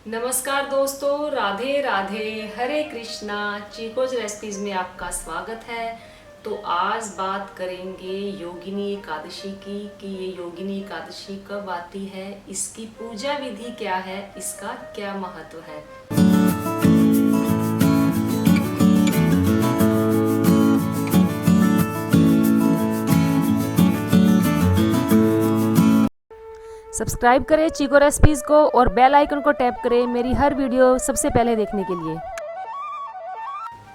नमस्कार दोस्तों, राधे राधे, हरे कृष्णा। चीकोज रेसिपीज में आपका स्वागत है। तो आज बात करेंगे योगिनी एकादशी की कि ये योगिनी एकादशी कब आती है, इसकी पूजा विधि क्या है, इसका क्या महत्व है। सब्सक्राइब करें चीको रेसिपीज को और बेल आइकन को टैप करें मेरी हर वीडियो सबसे पहले देखने के लिए।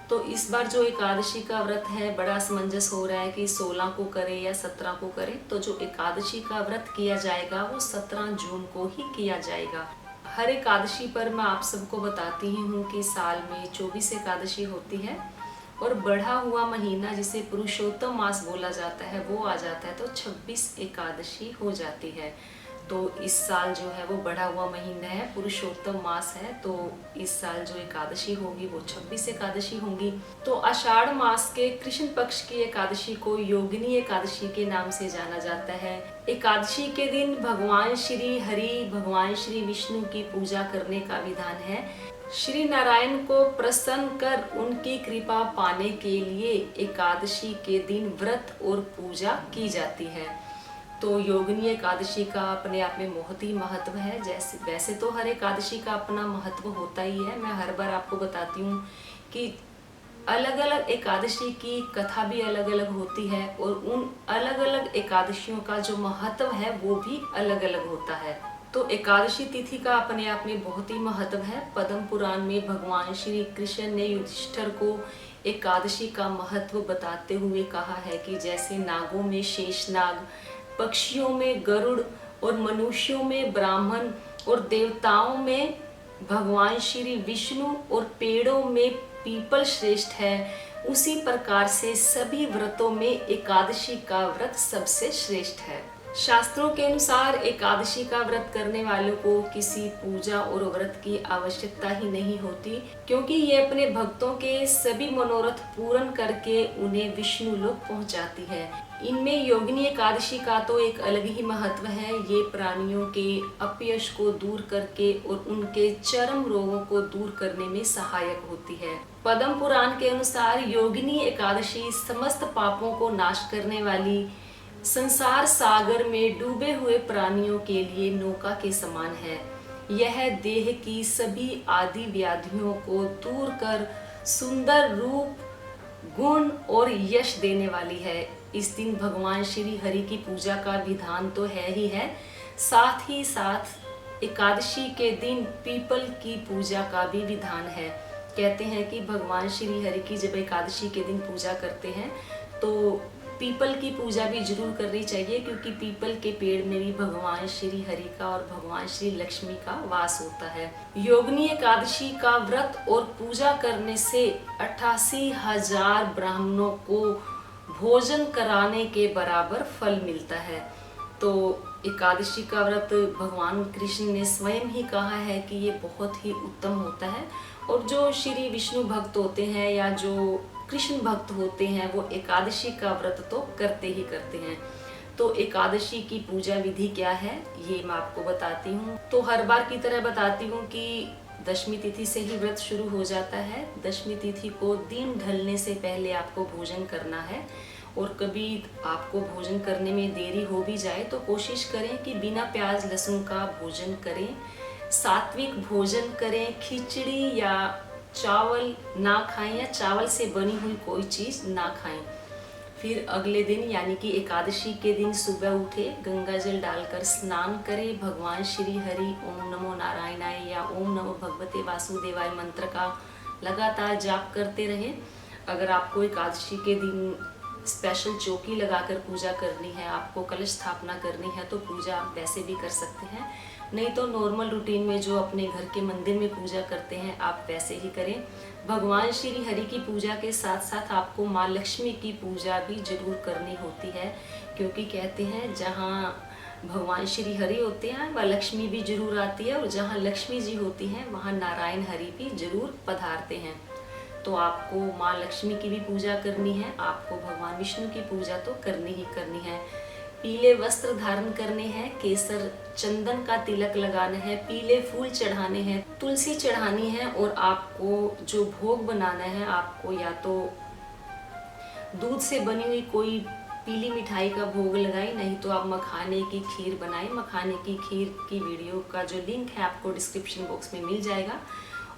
तो इस बार जो एकादशी का व्रत है बड़ा असमंजस हो रहा है कि 16 को करें या 17 को करें। तो जो एकादशी का व्रत किया जाएगा वो 17 जून को ही किया जाएगा। हर एकादशी पर मैं आप सबको बताती ही हूँ कि साल में 24 एकादशी होती है और बढ़ा हुआ महीना जिसे पुरुषोत्तम मास बोला जाता है वो आ जाता है, तो 26 एकादशी हो जाती है। तो इस साल जो है वो बढ़ा हुआ महीना है, पुरुषोत्तम मास है, तो इस साल जो एकादशी होगी वो 26 एकादशी होंगी। तो आषाढ़ मास के कृष्ण पक्ष की एकादशी को योगिनी एकादशी के नाम से जाना जाता है। एकादशी के दिन भगवान श्री हरि, भगवान श्री विष्णु की पूजा करने का विधान है। श्री नारायण को प्रसन्न कर उनकी कृपा पाने के लिए एकादशी के दिन व्रत और पूजा की जाती है। तो योगिनी एकादशी का अपने आप में बहुत ही महत्व है। जैसे वैसे तो हर एकादशी का अपना महत्व होता ही है। मैं हर बार आपको बताती हूँ कि अलग अलग एकादशी की कथा भी अलग अलग होती है और उन अलग अलग एकादशियों का जो महत्व है वो भी अलग अलग होता है। तो एकादशी तिथि का अपने आप में बहुत ही महत्व है। पद्म पुराण में भगवान श्री कृष्ण ने युधिष्ठिर को एकादशी का महत्व बताते हुए कहा है कि जैसे नागों में शेषनाग, पक्षियों में गरुड़ और मनुष्यों में ब्राह्मण और देवताओं में भगवान श्री विष्णु और पेड़ों में पीपल श्रेष्ठ है, उसी प्रकार से सभी व्रतों में एकादशी का व्रत सबसे श्रेष्ठ है। शास्त्रों के अनुसार एकादशी का व्रत करने वालों को किसी पूजा और व्रत की आवश्यकता ही नहीं होती, क्योंकि ये अपने भक्तों के सभी मनोरथ पूर्ण करके उन्हें विष्णु लोक पहुंचाती है। इनमें योगिनी एकादशी का तो एक अलग ही महत्व है। ये प्राणियों के अपयश को दूर करके और उनके चरम रोगों को दूर करने में सहायक होती है। पद्म पुराण के अनुसार योगिनी एकादशी समस्त पापों को नाश करने वाली, संसार सागर में डूबे हुए प्राणियों के लिए नौका के समान है। यह देह की सभी आदि व्याधियों को दूर कर सुंदर रूप, गुण और यश देने वाली है। इस दिन भगवान श्री हरि की पूजा का विधान तो है ही है, साथ ही साथ एकादशी के दिन पीपल की पूजा का भी विधान है। कहते हैं कि भगवान श्री हरि की जब एकादशी के दिन पूजा करते हैं तो पीपल की पूजा भी जरूर करनी चाहिए, क्योंकि पीपल के पेड़ में भी भगवान श्री हरि का और भगवान श्री लक्ष्मी का वास होता है। योगिनी एकादशी का व्रत और पूजा करने से 88,000 ब्राह्मणों को भोजन कराने के बराबर फल मिलता है। तो एकादशी का व्रत भगवान कृष्ण ने स्वयं ही कहा है कि ये बहुत ही उत्तम होता है, और जो श्री विष्णु भक्त होते हैं या जो कृष्ण भक्त होते हैं वो एकादशी का व्रत तो करते ही करते हैं। तो एकादशी की पूजा विधि क्या है ये मैं आपको बताती हूँ। तो हर बार की तरह बताती हूँ कि दशमी तिथि से ही व्रत शुरू हो जाता है। दशमी तिथि को दिन ढलने से पहले आपको भोजन करना है, और कभी आपको भोजन करने में देरी हो भी जाए तो कोशिश करें कि बिना प्याज लहसुन का भोजन करें, सात्विक भोजन करें, खिचड़ी या चावल ना खाएं या चावल से बनी हुई कोई चीज़ ना खाएं। फिर अगले दिन यानी कि एकादशी के दिन सुबह उठे, गंगा जल डालकर स्नान करें, भगवान श्री हरि ओम नमो नारायणाय या ओम नमो भगवते वासुदेवाय मंत्र का लगातार जाप करते रहें। अगर आपको एकादशी के दिन स्पेशल चौकी लगाकर पूजा करनी है, आपको कलश स्थापना करनी है, तो पूजा आप वैसे भी कर सकते हैं। नहीं तो नॉर्मल रूटीन में जो अपने घर के मंदिर में पूजा करते हैं आप वैसे ही करें। भगवान श्री हरि की पूजा के साथ साथ आपको माँ लक्ष्मी की पूजा भी जरूर करनी होती है, क्योंकि कहते हैं जहाँ भगवान श्री हरि होते हैं वह लक्ष्मी भी जरूर आती है, और जहाँ लक्ष्मी जी होती हैं वहाँ नारायण हरि भी जरूर पधारते हैं। तो आपको माँ लक्ष्मी की भी पूजा करनी है, आपको भगवान विष्णु की पूजा तो करनी ही करनी है। पीले वस्त्र धारण करने हैं, केसर चंदन का तिलक लगाना है, पीले फूल चढ़ाने हैं, तुलसी चढ़ानी है। और आपको जो भोग बनाना है, आपको या तो दूध से बनी हुई कोई पीली मिठाई का भोग लगाएं, नहीं तो आप मखाने की खीर बनाएं। मखाने की खीर की वीडियो का जो लिंक है आपको डिस्क्रिप्शन बॉक्स में मिल जाएगा।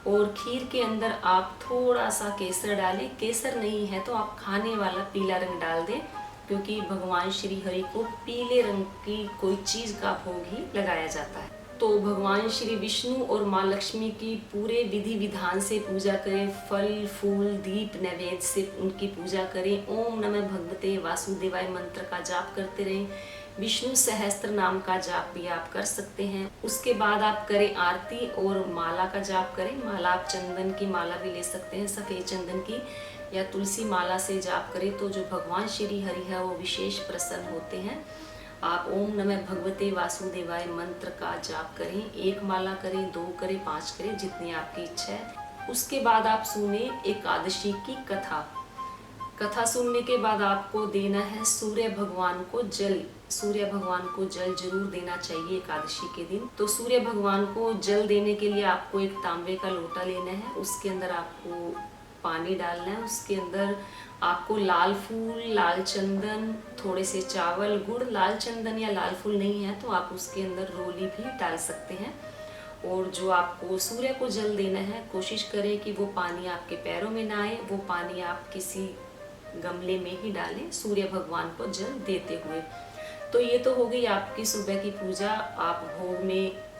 और खीर के अंदर आप थोड़ा सा केसर डालें। केसर नहीं है तो आप खाने वाला पीला रंग डाल दें, क्योंकि भगवान श्री हरि को पीले रंग की कोई चीज का भोग ही लगाया जाता है। तो भगवान श्री विष्णु और माँ लक्ष्मी की पूरे विधि विधान से पूजा करें। फल फूल दीप नैवेद्य से उनकी पूजा करें। ओम नमः भगवते वासुदेवाय मंत्र का जाप करते रहें। विष्णु सहस्त्र नाम का जाप भी आप कर सकते हैं। उसके बाद आप करें आरती और माला का जाप करें। माला आप चंदन की माला भी ले सकते हैं, सफेद चंदन की, या तुलसी माला से जाप करें तो जो भगवान श्री हरि है वो विशेष प्रसन्न होते हैं। आप ओम नमः भगवते वासुदेवाय मंत्र का जाप करें। 1 माला करें, 2 करें, 5 करें, जितनी आपकी इच्छा है। उसके बाद आप सुने एकादशी की कथा। कथा सुनने के बाद आपको देना है सूर्य भगवान को जल। सूर्य भगवान को जल जरूर देना चाहिए एकादशी के दिन। तो सूर्य भगवान को जल देने के लिए आपको एक तांबे का लोटा लेना है। उसके अंदर आपको पानी डालना है। उसके अंदर आपको लाल फूल, लाल चंदन, थोड़े से चावल, गुड़, लाल चंदन या लाल फूल नहीं है तो आप उसके अंदर रोली भी डाल सकते हैं। और जो आपको सूर्य को जल देना है, कोशिश करें कि वो पानी आपके पैरों में ना आए। वो पानी आप किसी गमले में ही डालें सूर्य भगवान को जल देते हुए। तो ये तो हो गई आपकी सुबह की पूजा। आप भोग में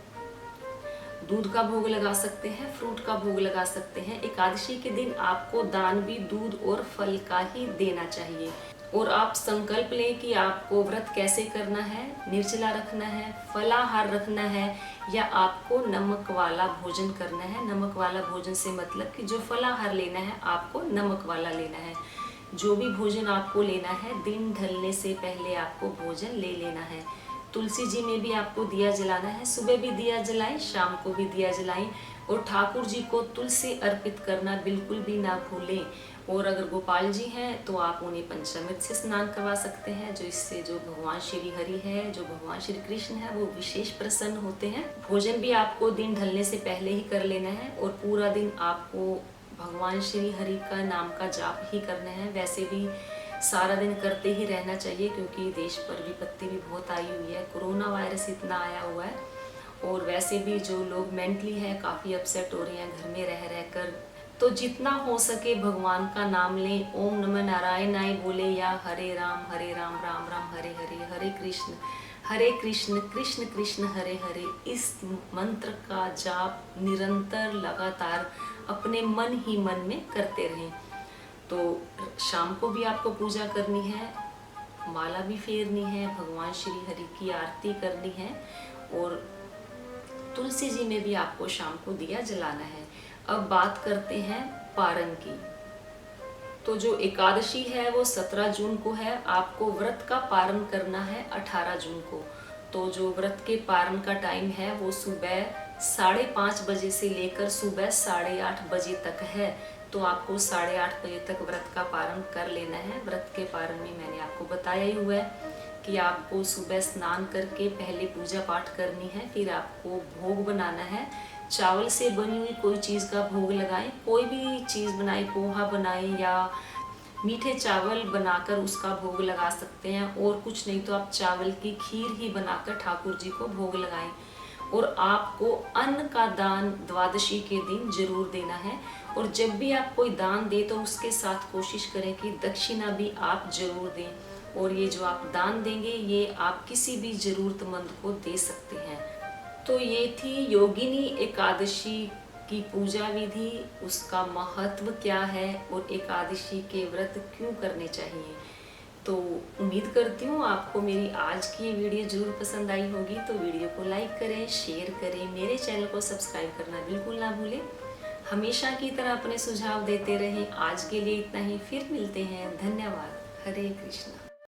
दूध का भोग लगा सकते हैं, फ्रूट का भोग लगा सकते हैं। एकादशी के दिन आपको दान भी दूध और फल का ही देना चाहिए। और आप संकल्प लें कि आपको व्रत कैसे करना है। निर्जला रखना है, फलाहार रखना है, या आपको नमक वाला भोजन करना है। नमक वाला भोजन से मतलब कि जो फलाहार लेना है आपको नमक वाला लेना है। जो भी भोजन आपको लेना है, दिन ढलने से पहले आपको भोजन ले लेना है। तुलसी जी में भी आपको दिया जलाना है। सुबह भी दिया जलाएं, शाम को भी दिया जलाएं। और ठाकुर जी को तुलसी अर्पित करना बिल्कुल भी ना भूलें। और अगर गोपाल जी हैं तो आप उन्हें पंचामृत से स्नान करवा सकते हैं, जो इससे जो भगवान श्री हरि है, जो भगवान श्री कृष्ण है, वो विशेष प्रसन्न होते हैं। भोजन भी आपको दिन ढलने से पहले ही कर लेना है। और पूरा दिन आपको भगवान श्री हरि का नाम का जाप ही करना है। वैसे भी सारा दिन करते ही रहना चाहिए, क्योंकि देश पर विपत्ति भी बहुत आई हुई है। कोरोना वायरस इतना आया हुआ है। और वैसे भी जो लोग मेंटली है काफ़ी अपसेट हो रहे हैं घर में रह कर। तो जितना हो सके भगवान का नाम लें। ओम नमः नारायणाय बोले, या हरे राम राम राम हरे हरे, हरे कृष्ण कृष्ण कृष्ण हरे हरे। इस मंत्र का जाप निरंतर लगातार अपने मन ही मन में करते रहें। तो शाम को भी आपको पूजा करनी है, माला भी फेरनी है, भगवान श्री हरि की आरती करनी है। और तुलसी जी में भी आपको शाम को दिया जलाना है। अब बात करते हैं पारण की। तो जो एकादशी है वो 17 जून को है। आपको व्रत का पारण करना है 18 जून को। तो जो व्रत के पारण का टाइम है वो सुबह 5:30 बजे से लेकर सुबह 8:30 बजे तक है। तो आपको 8:30 बजे तक व्रत का पारण कर लेना है। व्रत के पारण में मैंने आपको बताया ही हुआ है कि आपको सुबह स्नान करके पहले पूजा पाठ करनी है, फिर आपको भोग बनाना है। चावल से बनी हुई कोई चीज़ का भोग लगाएं, कोई भी चीज़ बनाएं, पोहा बनाएं या मीठे चावल बनाकर उसका भोग लगा सकते हैं। और कुछ नहीं तो आप चावल की खीर ही बनाकर ठाकुर जी को भोग लगाएं। और आपको अन्न का दान द्वादशी के दिन जरूर देना है। और जब भी आप कोई दान दे तो उसके साथ कोशिश करें कि दक्षिणा भी आप जरूर दें। और ये जो आप दान देंगे ये आप किसी भी जरूरतमंद को दे सकते हैं। तो ये थी योगिनी एकादशी की पूजा विधि, उसका महत्व क्या है और एकादशी के व्रत क्यों करने चाहिए। तो उम्मीद करती हूँ आपको मेरी आज की ये वीडियो जरूर पसंद आई होगी। तो वीडियो को लाइक करें, शेयर करें, मेरे चैनल को सब्सक्राइब करना बिल्कुल ना भूलें। हमेशा की तरह अपने सुझाव देते रहें। आज के लिए इतना ही, फिर मिलते हैं। धन्यवाद। हरे कृष्णा।